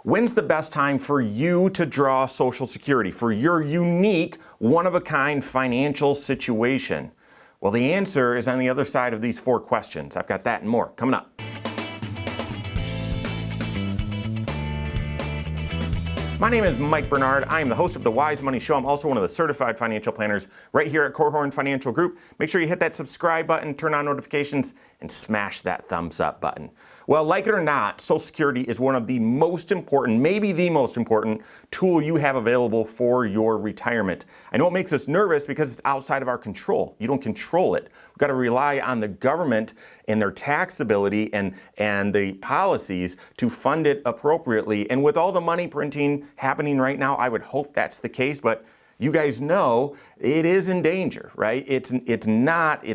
When's the best time for you to draw Social Security for your unique, one-of-a-kind financial situation? Well, the answer is on the other side of these 4 questions. I've got that and more coming up. My name is Mike Bernard. I am the host of the Wise Money Show. I'm also one of the certified financial planners right here at Korhorn Financial Group. Make sure you hit that subscribe button, turn on notifications, and smash that thumbs up button. Well, like it or not, Social Security is one of the most important, maybe the most important tool you have available for your retirement. I know it makes us nervous because it's outside of our control. You don't control it. We've got to rely on the government and their tax ability and the policies to fund it appropriately. And with all the money printing happening right now, I would hope that's the case, but you guys know it is in danger, right? It's not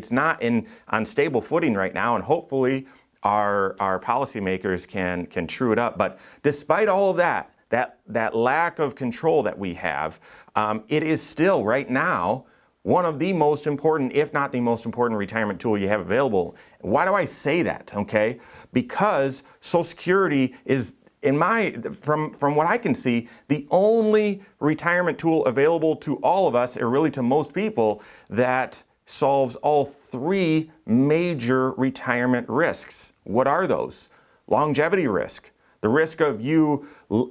on stable footing right now, and hopefully our policymakers can true it up. But despite all of that lack of control that we have, it is still right now one of the most important, if not the most important, retirement tool you have available. Why do I say that? Okay, because Social Security is, from what I can see, the only retirement tool available to all of us, or really to most people, that solves all 3 major retirement risks. What are those? Longevity risk, the risk of you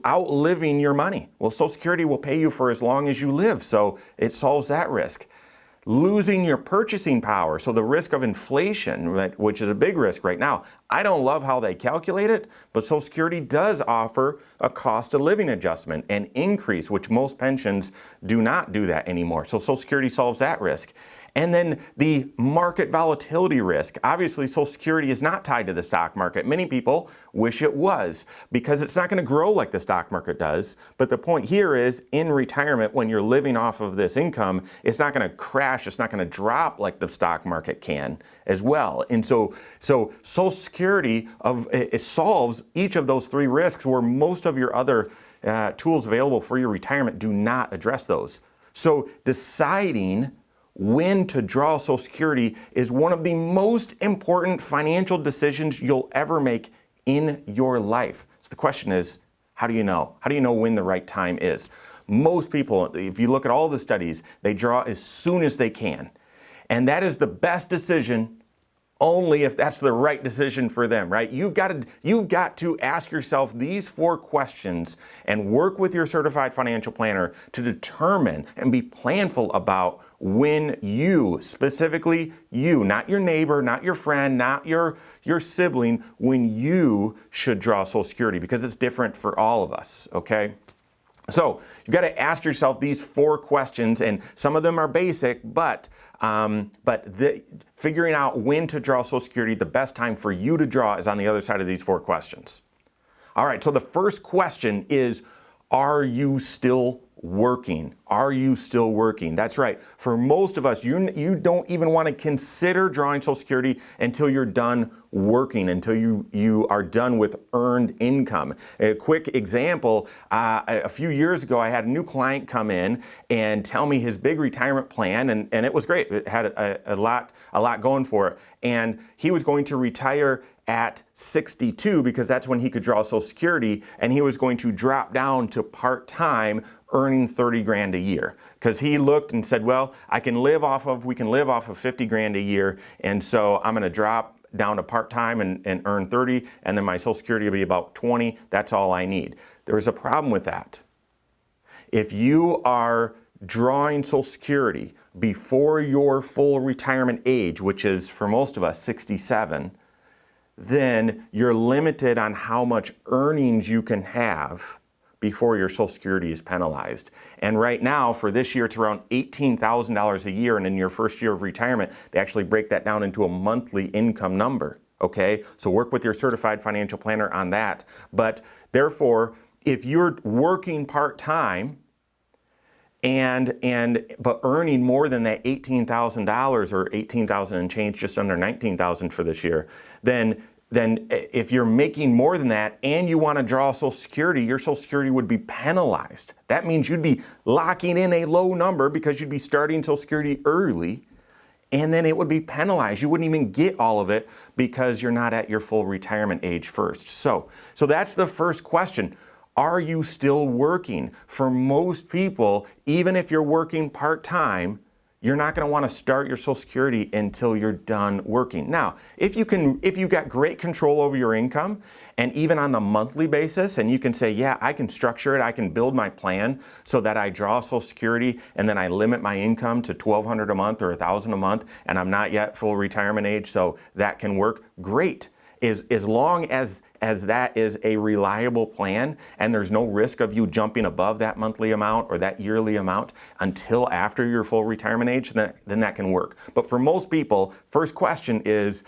outliving your money. Well, Social Security will pay you for as long as you live, so it solves that risk. Losing your purchasing power, so the risk of inflation, right, which is a big risk right now. I don't love how they calculate it, but Social Security does offer a cost of living adjustment, an increase, which most pensions do not do that anymore. So Social Security solves that risk. And then the market volatility risk. Obviously, Social Security is not tied to the stock market. Many people wish it was, because it's not going to grow like the stock market does. But the point here is, in retirement, when you're living off of this income, it's not going to crash, it's not going to drop like the stock market can as well. And so Social Security it solves each of those 3 risks, where most of your other tools available for your retirement do not address those. So deciding when to draw Social Security is one of the most important financial decisions you'll ever make in your life. So the question is, how do you know? How do you know when the right time is? Most people, if you look at all the studies, they draw as soon as they can. And that is the best decision only if that's the right decision for them, right? You've got to ask yourself these 4 questions and work with your certified financial planner to determine and be planful about when you, specifically you, not your neighbor, not your friend, not your sibling, when you should draw Social Security, because it's different for all of us, okay? So you've got to ask yourself these 4 questions, and some of them are basic, but figuring out when to draw Social Security, the best time for you to draw, is on the other side of these 4 questions. All right, so the first question is, are you still working? Are you still working? That's right. For most of us, you don't even want to consider drawing Social Security until you're done working, until you are done with earned income. A quick example, a few years ago, I had a new client come in and tell me his big retirement plan, and it was great. It had a lot going for it. And he was going to retire at 62 because that's when he could draw Social Security, and he was going to drop down to part-time, earning 30 grand a year, because he looked and said, well, we can live off of 50 grand a year, and so I'm going to drop down to part-time and earn 30, and then my Social Security will be about 20. That's all I need. There is a problem with that. If you are drawing Social Security before your full retirement age, which is for most of us 67, then you're limited on how much earnings you can have before your Social Security is penalized. And right now, for this year, it's around $18,000 a year, and in your first year of retirement, they actually break that down into a monthly income number, okay? So work with your certified financial planner on that. But therefore, if you're working part-time, but earning more than that $18,000 or $18,000 and change, just under $19,000 for this year, then if you're making more than that and you want to draw Social Security, your Social Security would be penalized. That means you'd be locking in a low number because you'd be starting Social Security early, and then it would be penalized. You wouldn't even get all of it because you're not at your full retirement age first. So that's the first question. Are you still working? For most people, even if you're working part-time, you're not going to want to start your Social Security until you're done working. Now, if you've got great control over your income, and even on the monthly basis, and you can say, yeah, I can structure it, I can build my plan so that I draw Social Security and then I limit my income to $1,200 a month or $1,000 a month, and I'm not yet full retirement age, so that can work. Great. As long as that is a reliable plan and there's no risk of you jumping above that monthly amount or that yearly amount until after your full retirement age, then that can work. But for most people, first question is,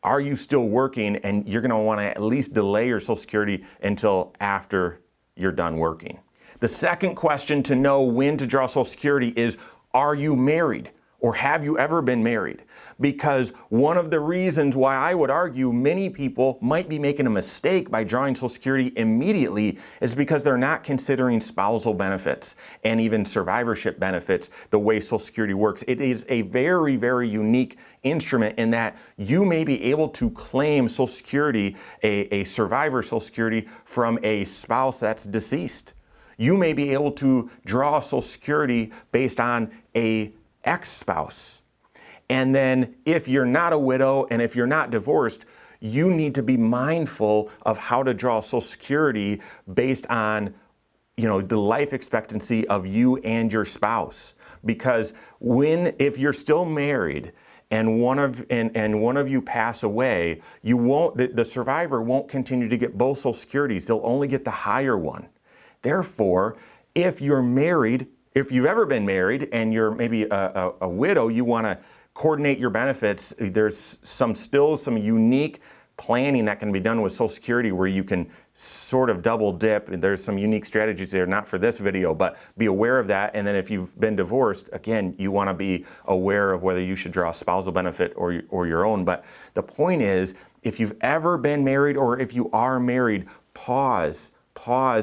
are you still working? And you're going to want to at least delay your Social Security until after you're done working. The second question to know when to draw Social Security is, are you married? Or have you ever been married? Because one of the reasons why I would argue many people might be making a mistake by drawing Social Security immediately is because they're not considering spousal benefits and even survivorship benefits the way Social Security works. It is a very, very unique instrument in that you may be able to claim Social Security, a survivor Social Security, from a spouse that's deceased. You may be able to draw Social Security based on a ex-spouse. And then if you're not a widow and if you're not divorced, you need to be mindful of how to draw Social Security based on, the life expectancy of you and your spouse. Because if you're still married and one of you pass away, the survivor won't continue to get both Social Securities. They'll only get the higher one. Therefore, if you're married, if you've ever been married and you're maybe a widow, you want to coordinate your benefits. There's still some unique planning that can be done with Social Security where you can sort of double dip. There's some unique strategies there, not for this video, but be aware of that. And then if you've been divorced, again, you want to be aware of whether you should draw a spousal benefit or your own. But the point is, if you've ever been married or if you are married, pause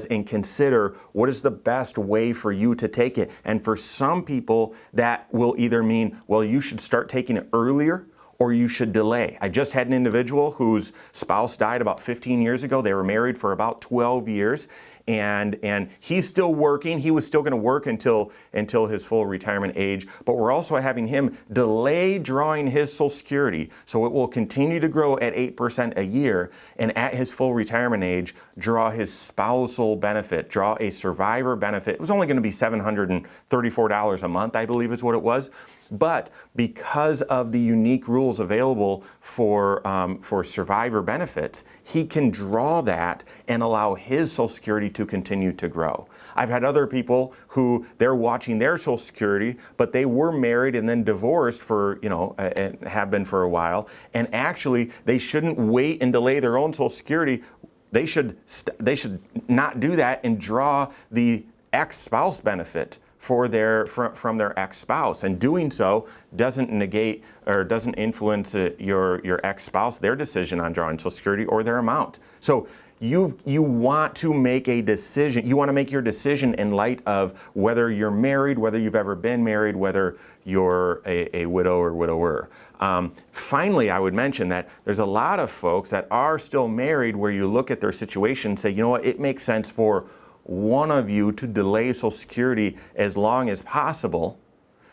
and consider what is the best way for you to take it. And for some people, that will either mean, well, you should start taking it earlier or you should delay. I just had an individual whose spouse died about 15 years ago. They were married for about 12 years. And he's still working. He was still going to work until his full retirement age. But we're also having him delay drawing his Social Security. So it will continue to grow at 8% a year. And at his full retirement age, draw his spousal benefit, draw a survivor benefit. It was only going to be $734 a month, I believe is what it was. But because of the unique rules available for survivor benefits, he can draw that and allow his Social Security to continue to grow. I've had other people who they're watching their Social Security, but they were married and then divorced for, and have been for a while. And actually, they shouldn't wait and delay their own Social Security. They should not do that and draw the ex-spouse benefit from their ex-spouse, and doing so doesn't negate or doesn't influence your ex-spouse, their decision on drawing Social Security or their amount. So you want to make a decision. You want to make your decision in light of whether you're married, whether you've ever been married, whether you're a widow or widower. Finally, I would mention that there's a lot of folks that are still married where you look at their situation and say, you know what, it makes sense for one of you to delay Social Security as long as possible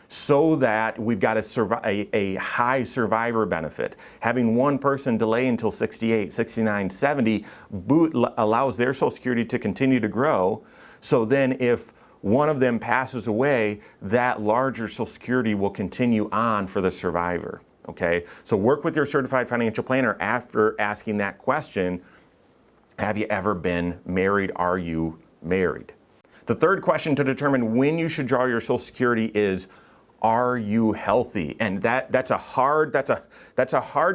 so that we've got a high survivor benefit. Having one person delay until 68, 69, 70 allows their Social Security to continue to grow. So then if one of them passes away, that larger Social Security will continue on for the survivor. Okay? So work with your certified financial planner after asking that question. Have you ever been married? Are you married? The third question to determine when you should draw your Social Security is, are you healthy? And that's a hard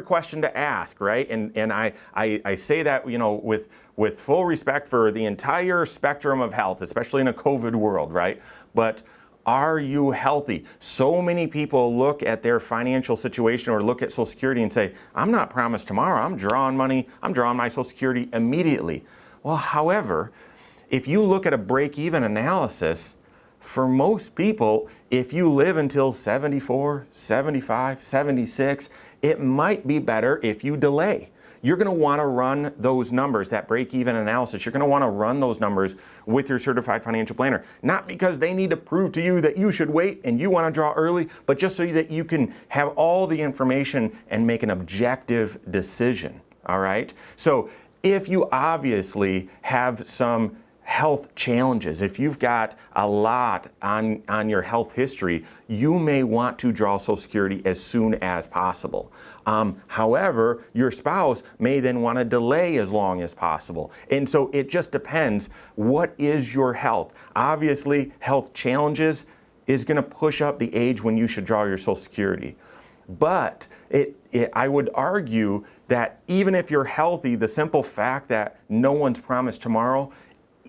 question to ask, right? And I say that, with full respect for the entire spectrum of health, especially in a COVID world, right? But are you healthy? So many people look at their financial situation or look at Social Security and say, I'm not promised tomorrow. I'm drawing my Social Security immediately. Well, however, if you look at a break-even analysis, for most people, if you live until 74, 75, 76, it might be better if you delay. you're going to want to run those numbers, that break-even analysis. You're going to want to run those numbers with your certified financial planner, not because they need to prove to you that you should wait and you want to draw early, but just so that you can have all the information and make an objective decision. All right? So if you obviously have some health challenges, if you've got a lot on your health history, you may want to draw Social Security as soon as possible. However, your spouse may then want to delay as long as possible. And so it just depends. What is your health? Obviously, health challenges is going to push up the age when you should draw your Social Security. But I would argue that even if you're healthy, the simple fact that no one's promised tomorrow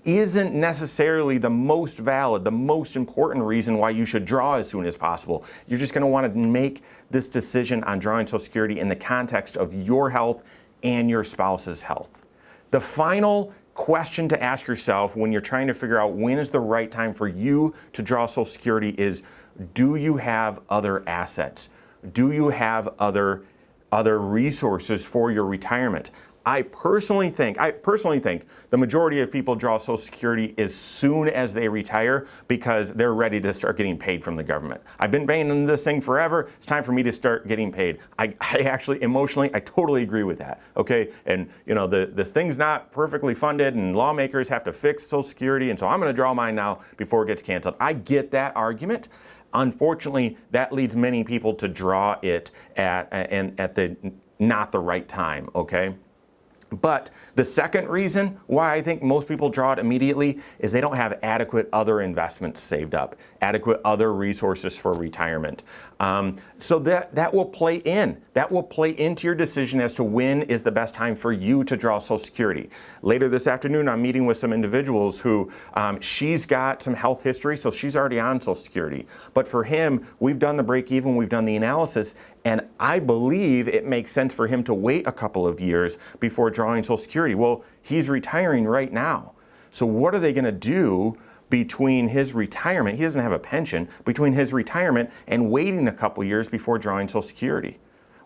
isn't necessarily the most valid, the most important reason why you should draw as soon as possible. You're just going to want to make this decision on drawing Social Security in the context of your health and your spouse's health. The final question to ask yourself when you're trying to figure out when is the right time for you to draw Social Security is, do you have other assets? Do you have other resources for your retirement? I personally think the majority of people draw Social Security as soon as they retire because they're ready to start getting paid from the government. I've been paying into this thing forever. It's time for me to start getting paid. I actually, emotionally, I totally agree with that. Okay, and you know, this thing's not perfectly funded, and lawmakers have to fix Social Security, and so I'm going to draw mine now before it gets canceled. I get that argument. Unfortunately, that leads many people to draw it at the not the right time. Okay. But the second reason why I think most people draw it immediately is they don't have adequate other investments saved up, adequate other resources for retirement. So that will play in. That will play into your decision as to when is the best time for you to draw Social Security. Later this afternoon, I'm meeting with some individuals who she's got some health history, so she's already on Social Security. But for him, we've done the break even, we've done the analysis, and I believe it makes sense for him to wait a couple of years before drawing Social Security. Well, he's retiring right now. So what are they going to do between his retirement? He doesn't have a pension. Between his retirement and waiting a couple years before drawing Social Security.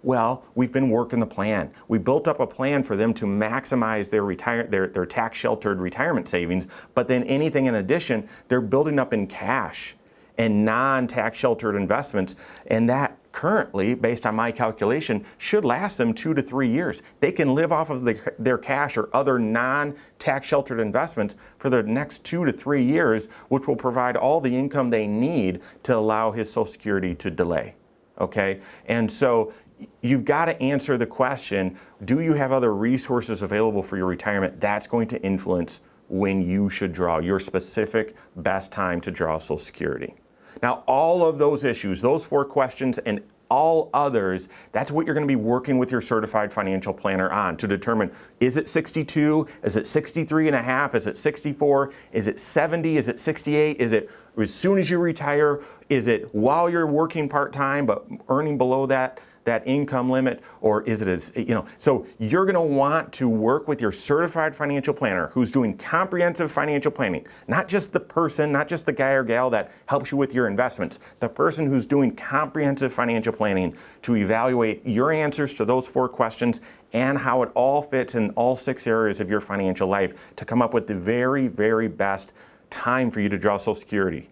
Well, we've been working the plan. We built up a plan for them to maximize their tax-sheltered retirement savings, but then anything in addition, they're building up in cash and non-tax sheltered investments, and that currently, based on my calculation, should last them 2 to 3 years. They can live off of their cash or other non-tax sheltered investments for the next 2 to 3 years, which will provide all the income they need to allow his Social Security to delay. Okay? And so you've got to answer the question, do you have other resources available for your retirement? That's going to influence when you should draw your specific best time to draw Social Security. Now, all of those issues, those 4 questions and all others, that's what you're going to be working with your certified financial planner on to determine, is it 62? Is it 63 and a half? Is it 64? Is it 70? Is it 68? Is it as soon as you retire? Is it while you're working part-time but earning below that income limit, or is it as, so you're going to want to work with your certified financial planner who's doing comprehensive financial planning, not just the person, not just the guy or gal that helps you with your investments, the person who's doing comprehensive financial planning to evaluate your answers to those 4 questions and how it all fits in all 6 areas of your financial life to come up with the very, very best time for you to draw Social Security.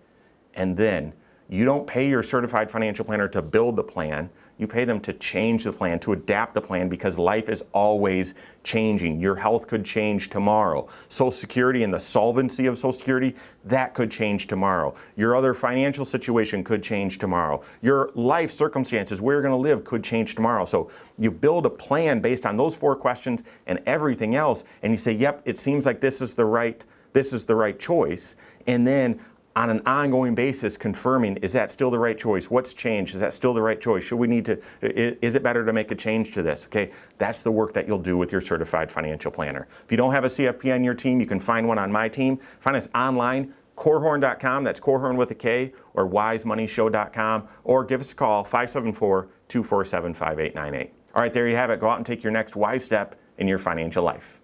And then you don't pay your certified financial planner to build the plan. You pay them to change the plan, to adapt the plan, because life is always changing. Your health could change tomorrow. Social Security and the solvency of Social Security, that could change tomorrow. Your other financial situation could change tomorrow. Your life circumstances, where you're going to live, could change tomorrow. So you build a plan based on those 4 questions and everything else, and you say, yep, it seems like this is the right choice. And then on an ongoing basis, confirming, is that still the right choice? What's changed? Is that still the right choice? Should we need to, is it better to make a change to this? Okay, that's the work that you'll do with your certified financial planner. If you don't have a CFP on your team, you can find one on my team. Find us online, korhorn.com, that's Korhorn with a K, or wisemoneyshow.com, or give us a call, 574-247-5898. All right, there you have it. Go out and take your next wise step in your financial life.